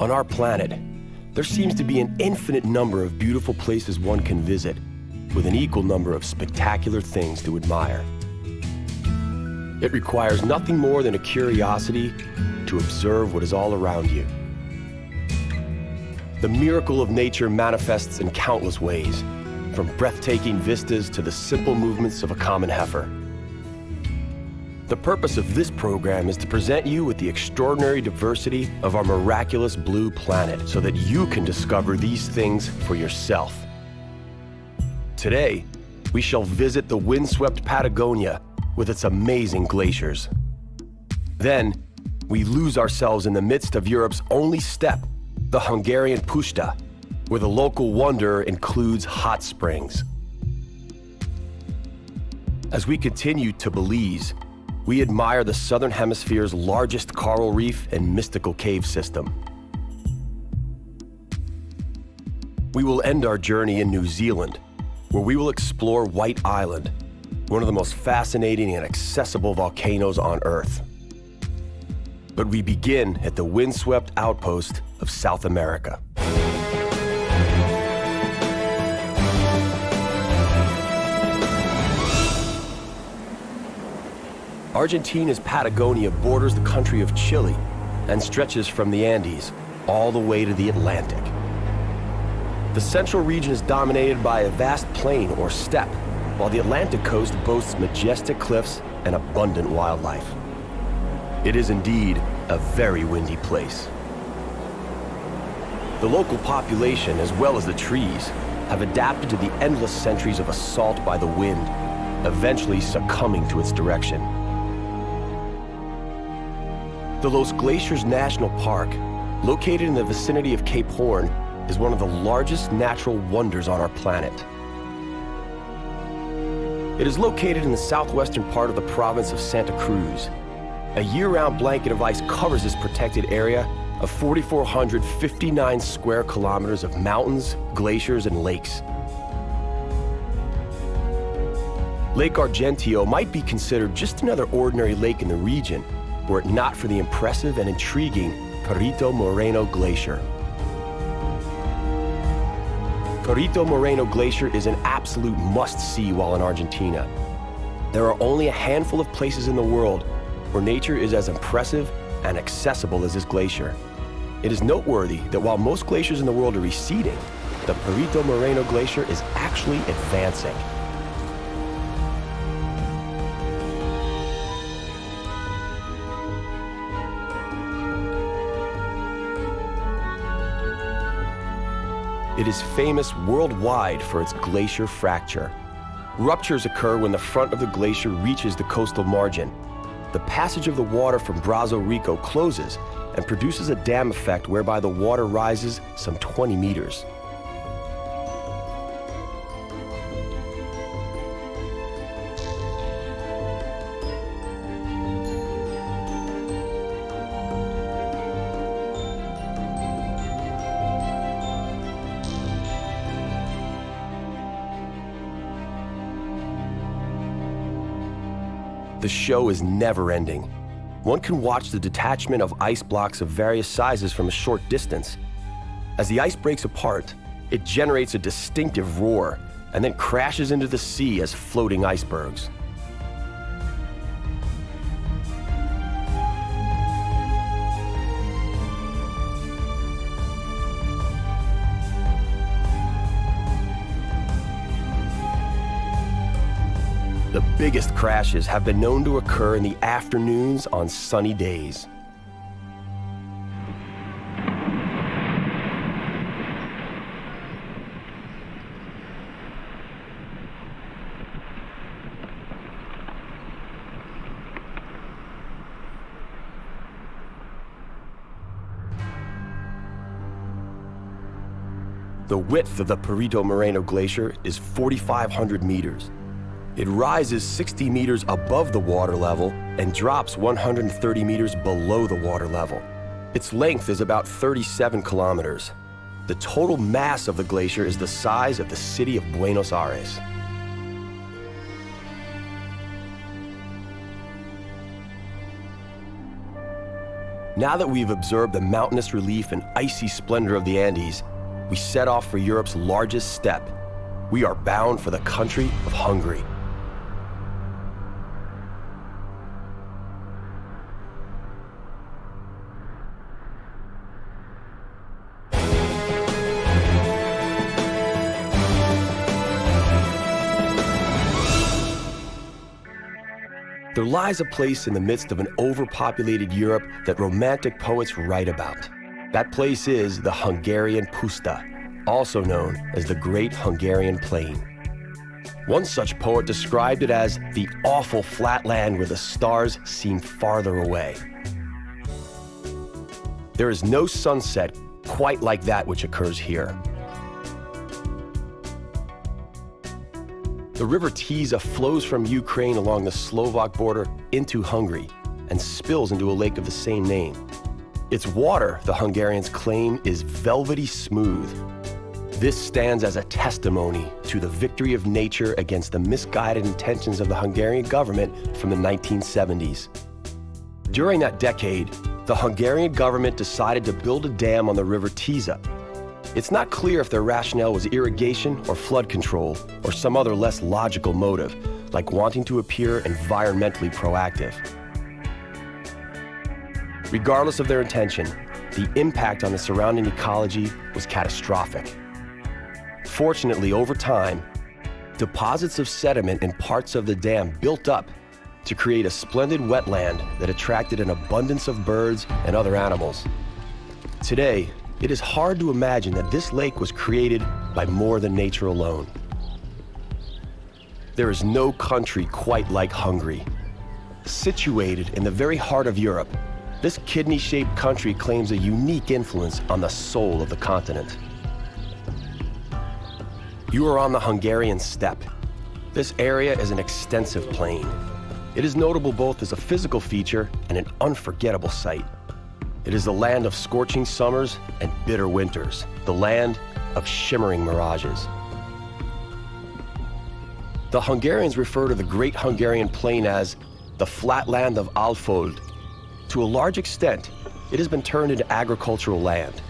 On our planet, there seems to be an infinite number of beautiful places one can visit, with an equal number of spectacular things to admire. It requires nothing more than a curiosity to observe what is all around you. The miracle of nature manifests in countless ways, from breathtaking vistas to the simple movements of a common heifer. The purpose of this program is to present you with the extraordinary diversity of our miraculous blue planet so that you can discover these things for yourself. Today, we shall visit the windswept Patagonia with its amazing glaciers. Then, we lose ourselves in the midst of Europe's only steppe, the Hungarian Puszta, where the local wonder includes hot springs. As we continue to Belize, we admire the Southern Hemisphere's largest coral reef and mystical cave system. We will end our journey in New Zealand, where we will explore White Island, one of the most fascinating and accessible volcanoes on Earth. But we begin at the windswept outpost of South America. Argentina's Patagonia borders the country of Chile and stretches from the Andes all the way to the Atlantic. The central region is dominated by a vast plain or steppe, while the Atlantic coast boasts majestic cliffs and abundant wildlife. It is indeed a very windy place. The local population, as well as the trees, have adapted to the endless centuries of assault by the wind, eventually succumbing to its direction. The Los Glaciers National Park, located in the vicinity of Cape Horn, is one of the largest natural wonders on our planet. It is located in the southwestern part of the province of Santa Cruz. A year-round blanket of ice covers this protected area of 4,459 square kilometers of mountains, glaciers, and lakes. Lake Argentio might be considered just another ordinary lake in the region, were it not for the impressive and intriguing Perito Moreno Glacier. Perito Moreno Glacier is an absolute must-see while in Argentina. There are only a handful of places in the world where nature is as impressive and accessible as this glacier. It is noteworthy that while most glaciers in the world are receding, the Perito Moreno Glacier is actually advancing. It is famous worldwide for its glacier fracture. Ruptures occur when the front of the glacier reaches the coastal margin. The passage of the water from Brazo Rico closes and produces a dam effect whereby the water rises some 20 meters. The show is never ending. One can watch the detachment of ice blocks of various sizes from a short distance. As the ice breaks apart, it generates a distinctive roar and then crashes into the sea as floating icebergs. The biggest crashes have been known to occur in the afternoons on sunny days. The width of the Perito Moreno Glacier is 4,500 meters. It rises 60 meters above the water level and drops 130 meters below the water level. Its length is about 37 kilometers. The total mass of the glacier is the size of the city of Buenos Aires. Now that we've observed the mountainous relief and icy splendor of the Andes, we set off for Europe's largest steppe. We are bound for the country of Hungary. There lies a place in the midst of an overpopulated Europe that romantic poets write about. That place is the Hungarian Puszta, also known as the Great Hungarian Plain. One such poet described it as the awful flat land where the stars seem farther away. There is no sunset quite like that which occurs here. The river Tisza flows from Ukraine along the Slovak border into Hungary and spills into a lake of the same name. Its water, the Hungarians claim, is velvety smooth. This stands as a testimony to the victory of nature against the misguided intentions of the Hungarian government from the 1970s. During that decade, the Hungarian government decided to build a dam on the river Tisza. It's not clear if their rationale was irrigation or flood control or some other less logical motive, like wanting to appear environmentally proactive. Regardless of their intention, the impact on the surrounding ecology was catastrophic. Fortunately, over time, deposits of sediment in parts of the dam built up to create a splendid wetland that attracted an abundance of birds and other animals. Today, it is hard to imagine that this lake was created by more than nature alone. There is no country quite like Hungary. Situated in the very heart of Europe, this kidney-shaped country claims a unique influence on the soul of the continent. You are on the Hungarian steppe. This area is an extensive plain. It is notable both as a physical feature and an unforgettable sight. It is the land of scorching summers and bitter winters, the land of shimmering mirages. The Hungarians refer to the Great Hungarian Plain as the flatland of Alfold. To a large extent, it has been turned into agricultural land.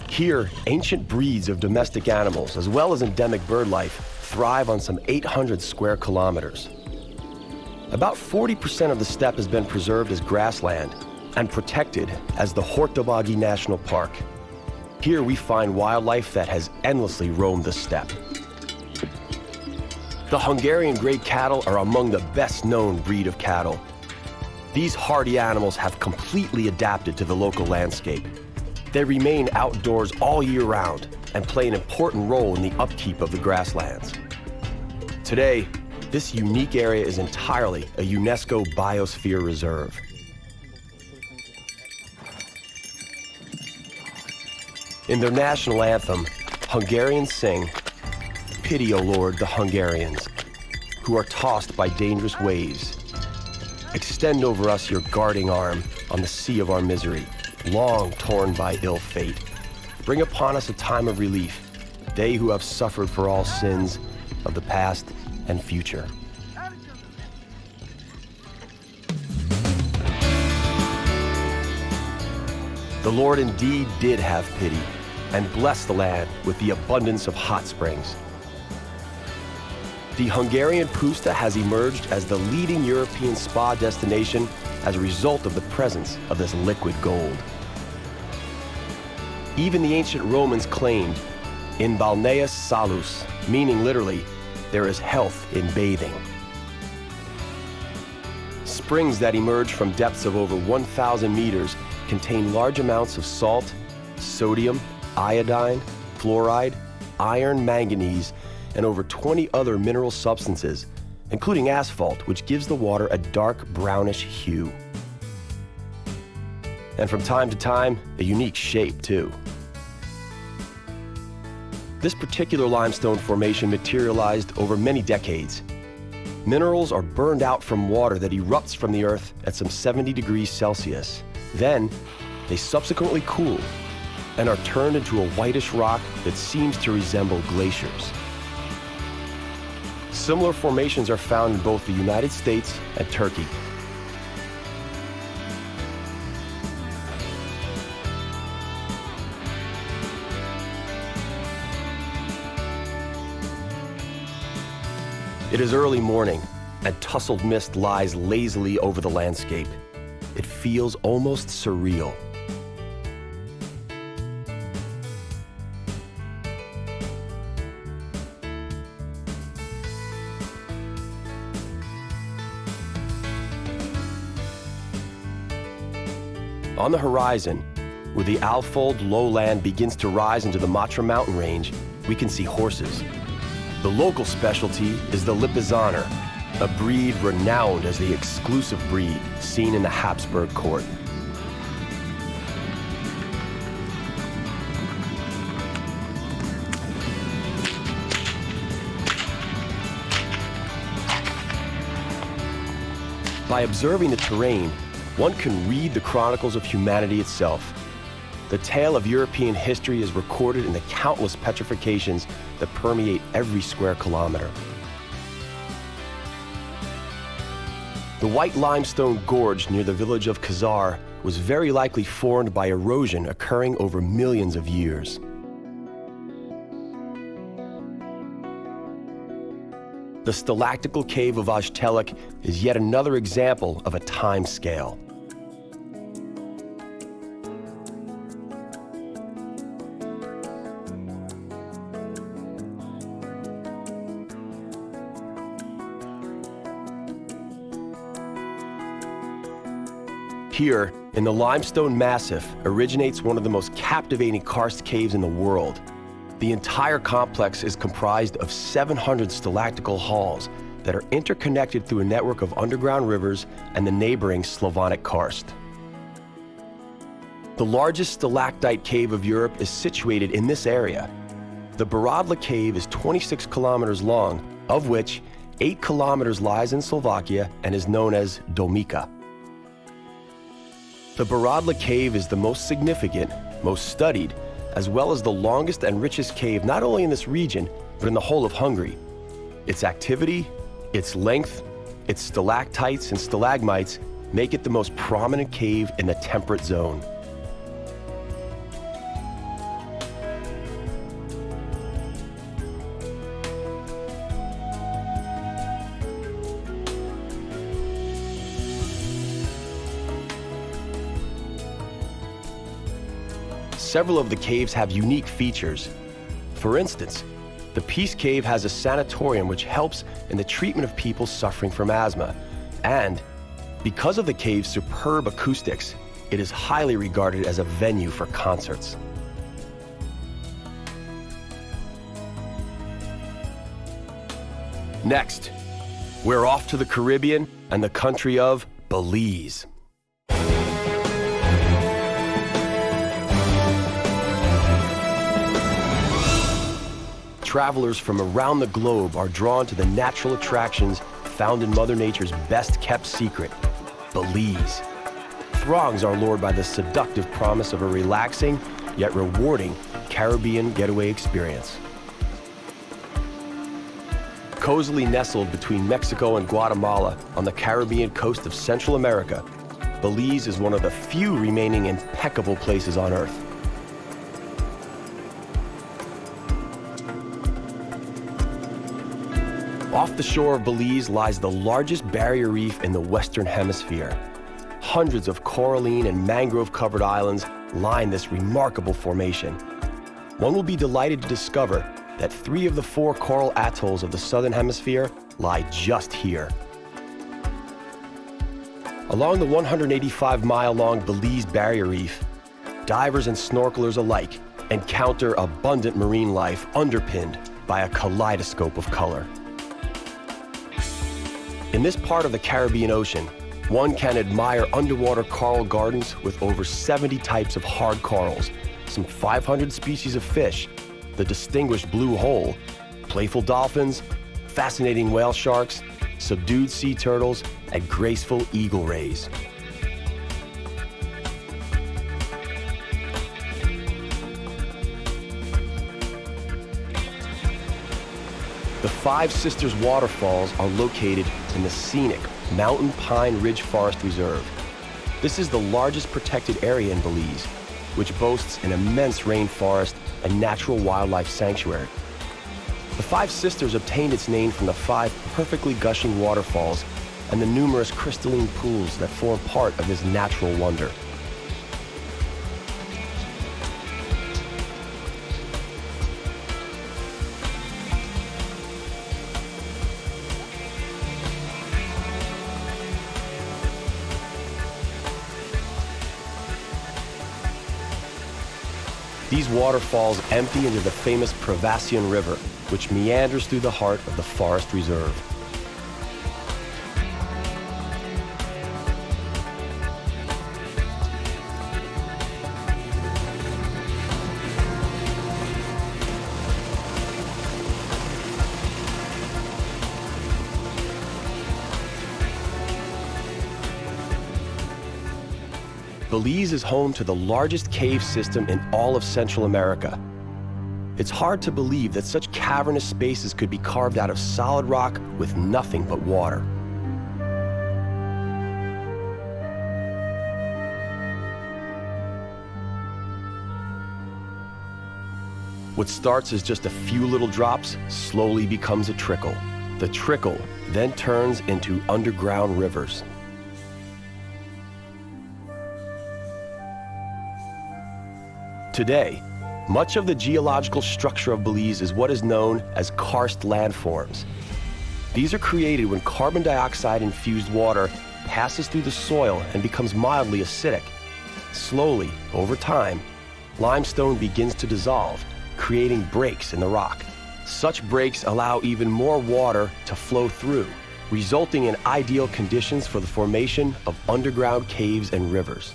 Here, ancient breeds of domestic animals, as well as endemic bird life, thrive on some 800 square kilometers. About 40% of the steppe has been preserved as grassland and protected as the Hortobágy National Park. Here we find wildlife that has endlessly roamed the steppe. The Hungarian grey cattle are among the best-known breed of cattle. These hardy animals have completely adapted to the local landscape. They remain outdoors all year round and play an important role in the upkeep of the grasslands. Today, this unique area is entirely a UNESCO Biosphere Reserve. In their national anthem, Hungarians sing, "Pity, O Lord, the Hungarians, who are tossed by dangerous waves. Extend over us your guarding arm on the sea of our misery, long torn by ill fate. Bring upon us a time of relief, they who have suffered for all sins of the past and future." The Lord indeed did have pity and blessed the land with the abundance of hot springs. The Hungarian Puszta has emerged as the leading European spa destination as a result of the presence of this liquid gold. Even the ancient Romans claimed, "In balneus salus," meaning literally, there is health in bathing. Springs that emerge from depths of over 1,000 meters contain large amounts of salt, sodium, iodine, fluoride, iron, manganese, and over 20 other mineral substances, including asphalt, which gives the water a dark brownish hue. And from time to time, a unique shape, too. This particular limestone formation materialized over many decades. Minerals are burned out from water that erupts from the earth at some 70 degrees Celsius. Then, they subsequently cool and are turned into a whitish rock that seems to resemble glaciers. Similar formations are found in both the United States and Turkey. It is early morning, and tousled mist lies lazily over the landscape. It feels almost surreal. On the horizon, where the Alfold lowland begins to rise into the Matra mountain range, we can see horses. The local specialty is the Lipizzaner, a breed renowned as the exclusive breed seen in the Habsburg court. By observing the terrain, one can read the chronicles of humanity itself. The tale of European history is recorded in the countless petrifications that permeate every square kilometer. The white limestone gorge near the village of Khazar was very likely formed by erosion occurring over millions of years. The stalactical cave of Ajtelek is yet another example of a time scale. Here, in the limestone massif, originates one of the most captivating karst caves in the world. The entire complex is comprised of 700 stalactical halls that are interconnected through a network of underground rivers and the neighboring Slavonic karst. The largest stalactite cave of Europe is situated in this area. The Baradla cave is 26 kilometers long, of which 8 kilometers lies in Slovakia and is known as Domica. The Baradla cave is the most significant, most studied, as well as the longest and richest cave not only in this region, but in the whole of Hungary. Its activity, its length, its stalactites and stalagmites make it the most prominent cave in the temperate zone. Several of the caves have unique features. For instance, the Peace Cave has a sanatorium which helps in the treatment of people suffering from asthma. And because of the cave's superb acoustics, it is highly regarded as a venue for concerts. Next, we're off to the Caribbean and the country of Belize. Travelers from around the globe are drawn to the natural attractions found in Mother Nature's best-kept secret, Belize. Throngs are lured by the seductive promise of a relaxing, yet rewarding, Caribbean getaway experience. Cozily nestled between Mexico and Guatemala on the Caribbean coast of Central America, Belize is one of the few remaining impeccable places on Earth. Off the shore of Belize lies the largest barrier reef in the Western Hemisphere. Hundreds of coralline and mangrove-covered islands line this remarkable formation. One will be delighted to discover that 3 of the 4 coral atolls of the Southern Hemisphere lie just here. Along the 185-mile-long Belize Barrier Reef, divers and snorkelers alike encounter abundant marine life underpinned by a kaleidoscope of color. In this part of the Caribbean Ocean, one can admire underwater coral gardens with over 70 types of hard corals, some 500 species of fish, the distinguished blue hole, playful dolphins, fascinating whale sharks, subdued sea turtles, and graceful eagle rays. The Five Sisters waterfalls are located in the scenic Mountain Pine Ridge Forest Reserve. This is the largest protected area in Belize, which boasts an immense rainforest and natural wildlife sanctuary. The Five Sisters obtained its name from the five perfectly gushing waterfalls and the numerous crystalline pools that form part of this natural wonder. These waterfalls empty into the famous Provacian River, which meanders through the heart of the forest reserve. Belize is home to the largest cave system in all of Central America. It's hard to believe that such cavernous spaces could be carved out of solid rock with nothing but water. What starts as just a few little drops slowly becomes a trickle. The trickle then turns into underground rivers. Today, much of the geological structure of Belize is what is known as karst landforms. These are created when carbon dioxide-infused water passes through the soil and becomes mildly acidic. Slowly, over time, limestone begins to dissolve, creating breaks in the rock. Such breaks allow even more water to flow through, resulting in ideal conditions for the formation of underground caves and rivers.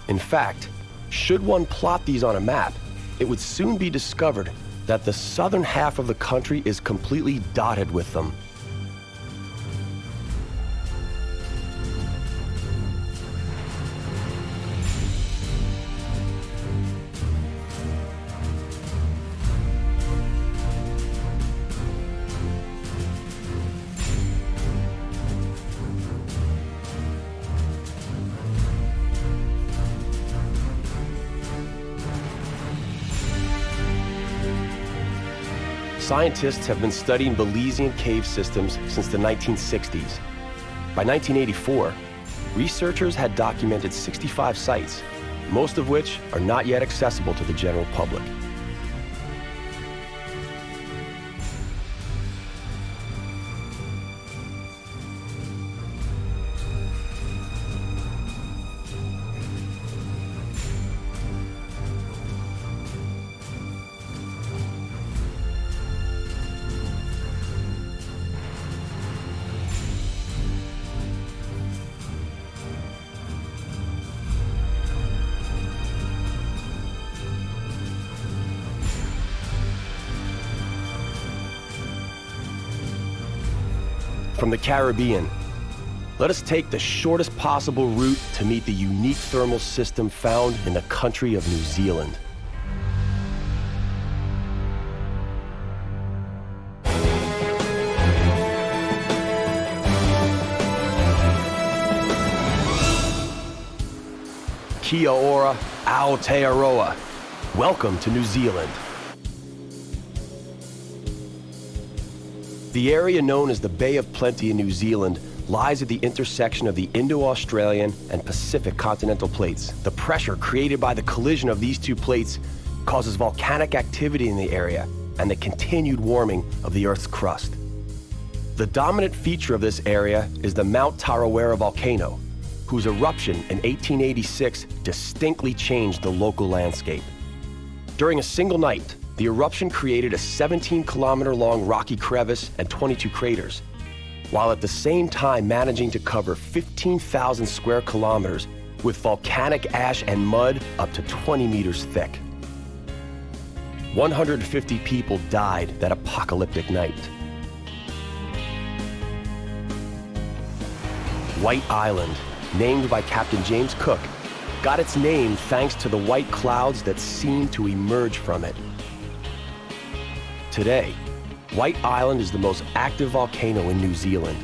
In fact, should one plot these on a map, it would soon be discovered that the southern half of the country is completely dotted with them. Scientists have been studying Belizean cave systems since the 1960s. By 1984, researchers had documented 65 sites, most of which are not yet accessible to the general public. From the Caribbean, let us take the shortest possible route to meet the unique thermal system found in the country of New Zealand. Kia ora, Aotearoa. Welcome to New Zealand. The area known as the Bay of Plenty in New Zealand lies at the intersection of the Indo-Australian and Pacific continental plates. The pressure created by the collision of these two plates causes volcanic activity in the area and the continued warming of the Earth's crust. The dominant feature of this area is the Mount Tarawera volcano, whose eruption in 1886 distinctly changed the local landscape. During a single night, the eruption created a 17-kilometer-long rocky crevice and 22 craters, while at the same time managing to cover 15,000 square kilometers with volcanic ash and mud up to 20 meters thick. 150 people died that apocalyptic night. White Island, named by Captain James Cook, got its name thanks to the white clouds that seemed to emerge from it. Today, White Island is the most active volcano in New Zealand.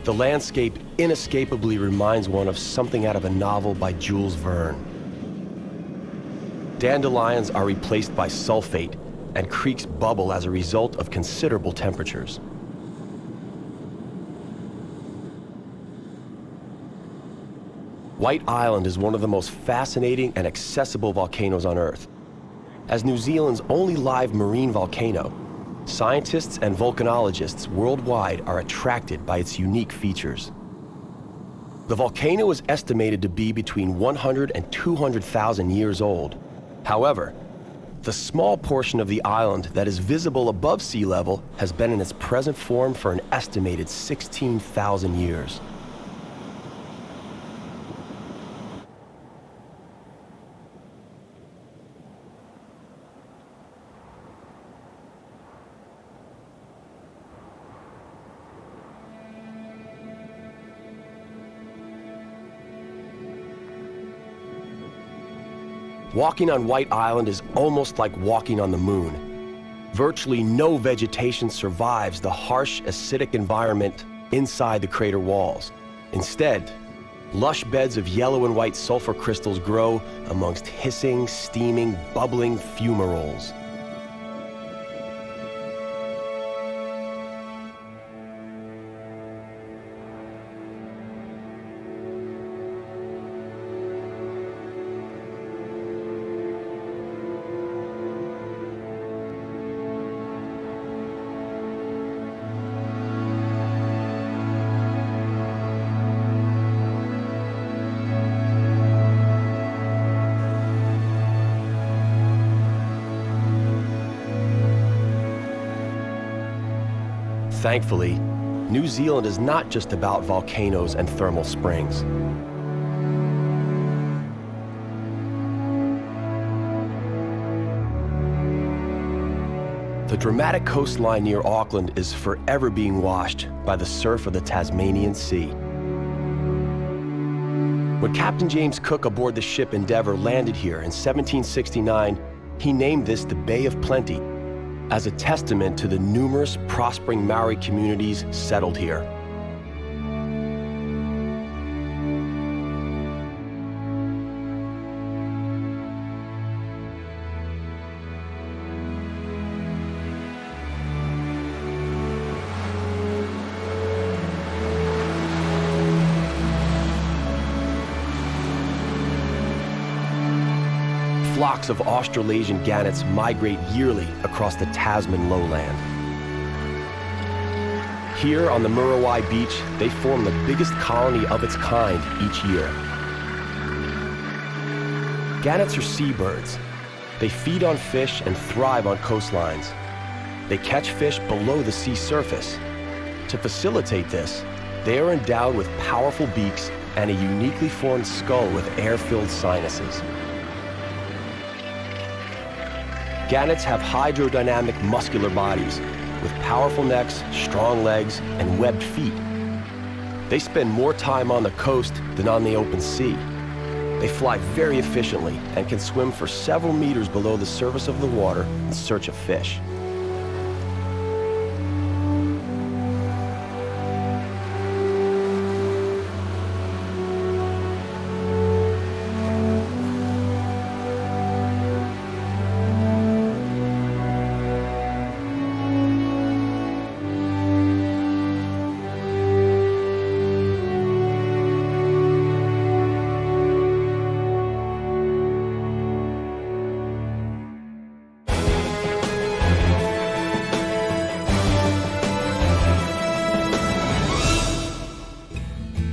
The landscape inescapably reminds one of something out of a novel by Jules Verne. Dandelions are replaced by sulfate, and creeks bubble as a result of considerable temperatures. White Island is one of the most fascinating and accessible volcanoes on Earth. As New Zealand's only live marine volcano, scientists and volcanologists worldwide are attracted by its unique features. The volcano is estimated to be between 100 and 200,000 years old. However, the small portion of the island that is visible above sea level has been in its present form for an estimated 16,000 years. Walking on White Island is almost like walking on the moon. Virtually no vegetation survives the harsh, acidic environment inside the crater walls. Instead, lush beds of yellow and white sulfur crystals grow amongst hissing, steaming, bubbling fumaroles. Thankfully, New Zealand is not just about volcanoes and thermal springs. The dramatic coastline near Auckland is forever being washed by the surf of the Tasmanian Sea. When Captain James Cook aboard the ship Endeavour landed here in 1769, he named this the Bay of Plenty, as a testament to the numerous prospering Maori communities settled here. Flocks of Australasian gannets migrate yearly across the Tasman lowland. Here on the Muriwai Beach, they form the biggest colony of its kind each year. Gannets are seabirds. They feed on fish and thrive on coastlines. They catch fish below the sea surface. To facilitate this, they are endowed with powerful beaks and a uniquely formed skull with air-filled sinuses. Gannets have hydrodynamic muscular bodies with powerful necks, strong legs, and webbed feet. They spend more time on the coast than on the open sea. They fly very efficiently and can swim for several meters below the surface of the water in search of fish.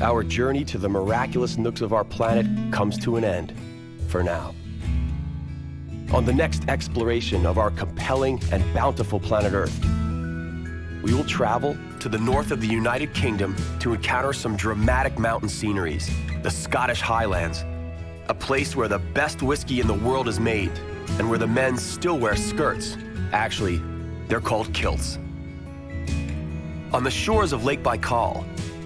Our journey to the miraculous nooks of our planet comes to an end, for now. On the next exploration of our compelling and bountiful planet Earth, we will travel to the north of the United Kingdom to encounter some dramatic mountain sceneries, the Scottish Highlands, a place where the best whiskey in the world is made, and where the men still wear skirts. Actually, they're called kilts. On the shores of Lake Baikal,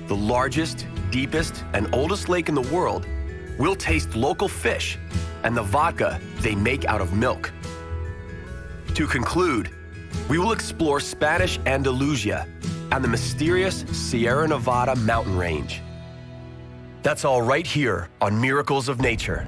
the largest, deepest, and oldest lake in the world, we'll taste local fish and the vodka they make out of milk. To conclude, we will explore Spanish Andalusia and the mysterious Sierra Nevada mountain range. That's all right here on Miracles of Nature.